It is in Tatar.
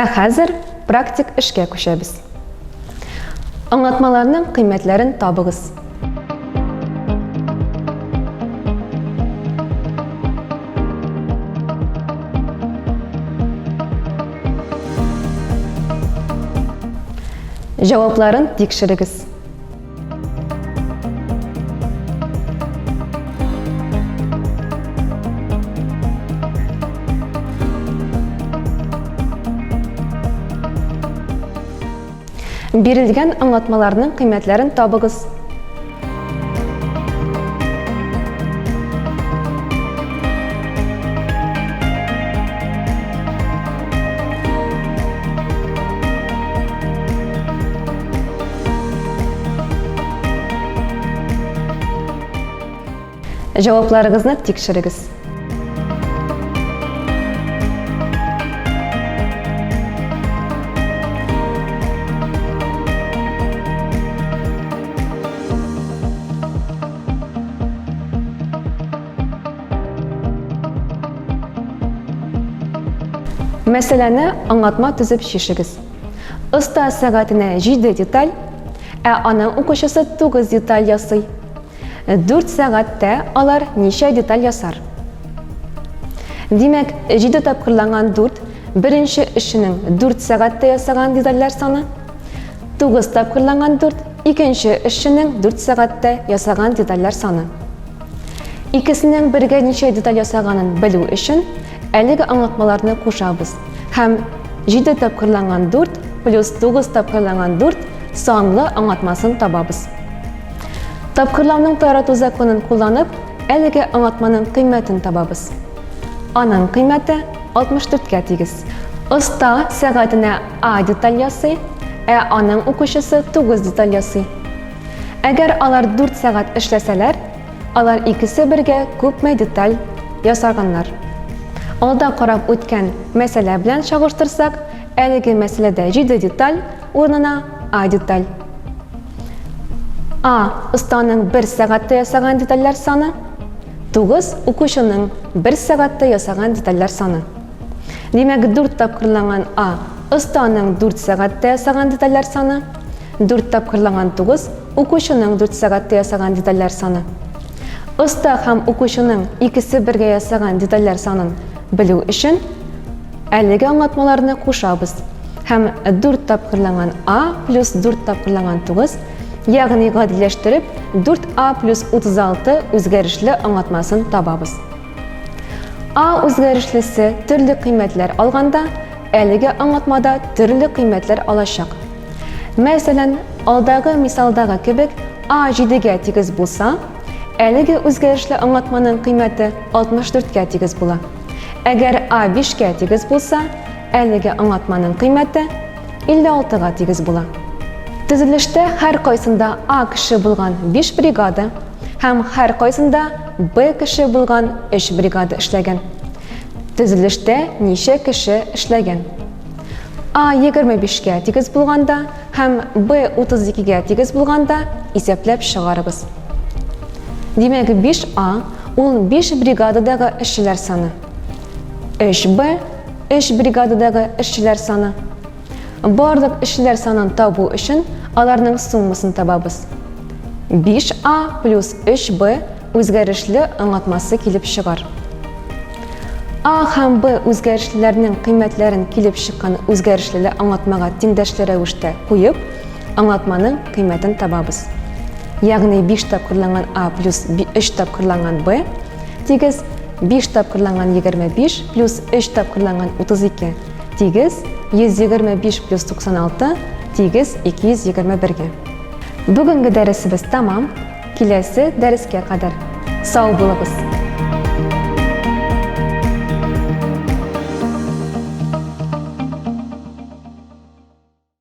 Hozir praktik ishga ko'shamiz. Anlatmalarning qiymatlarini topig'iz. Javoblarini tekshirigiz. Berilgan anlatmalarning qiymatlarini topig'iz. Javoblaringizni tekshirigiz. Meseleni anlatma tüzüp şişigiz. Usta saatine 7 detal, anın o'qishisi 9 detal yasay. 4 saatda alar necha detal yasar? Demek 7 tapqirlangan 4 birinchi ishining 4 saatda yasagan detallar soni, 9 tapqirlangan 4 ikinchi ishining 4 saatda yasagan detallar soni. İkisining birga necha detal yasaganini bilu uchun әлеге anlatmalarni qo'shamiz. Hem 7 tapqirlangan 4 plus 9 tapqirlangan 4 sonli anlatmasını topamiz. Tapqirlovning taratuv zakonini qo'llanib, әлеге anlatmaning qiymatini topamiz. Aning qiymati 64 ga tegiz. Usta saatine A detal yasay, aning o'qishisi 9 detal yasay. Agar alar 4 saat ishlasalar, alar ikisi birga ko'pmi detal yasarganlar. Alda qarab o'tgan masala bilan chag'ishtirsak, әлеге masalada 7 detal o'rnina A detal. A ustaning 1 saatda yasagan detallar soni, 9 o'quvchining 1 saatda yasagan detallar soni. Demak, 4 tapqirlangan A ustaning 4 saatda yasagan detallar soni, 4 tapqirlangan 9 o'quvchining 4 saatda yasagan detallar soni. Usta ham o'quvchining ikisi birga yasagan detallar sonini bilu uchun әлеге anlatmalarni qo'shamiz. Hem 4 tapqirlangan A plus 4 tapqirlangan 9, ya'ni g'adlashtirib 4A plus 36 o'zgarishli anlatmasını topamiz. A o'zgarishlisi turli qiymatlar olganda, әлеге anlatmada turli qiymatlar olacak. Masalan, oldagi misaldagi kibik A 7 ga tegiz bo'lsa, әлеге o'zgarishli anlatmaning qiymati 64 ga tegiz bo'ladi. Agar A 5 ga tegiz bo'lsa, әлеге anlatmaning qiymati 56 ga tegiz bo'ladi. Tuzilishda har qaysida A kishi bo'lgan 5 brigada ham har qaysida B kishi bo'lgan 3 brigada ishlagan. Tuzilishda necha kishi ishlagan? A 25 ga tegiz bo'lganda ham B 32 ga tegiz bo'lganda hisoblab chiqaramiz. Demak, 5A ul 5 brigadadagi ishchilar soni. 3B 3 brigadadagi ishchilar soni. Bardaq ishchilar sonini topu uchun alarning summasini topamiz. 5A plus 3B o'zgarishli anlatmasi kelib chiqar. A ham B o'zgarishlarning qiymatlarini kelib chiqqan o'zgarishli anlatmaga tengdoshli ravishda qo'yib, anlatmaning qiymatini topamiz. Ya'ni 5 tapqirlangan A plus 3 tapqirlangan B tegiz 5 tapqirlangan 25 plus 3 tapqirlangan 32 tegiz 125 plus 96 tegiz 221 ga. Bugungi darsimiz tamam. Kelasi darsga qadar sog' bo'linglar.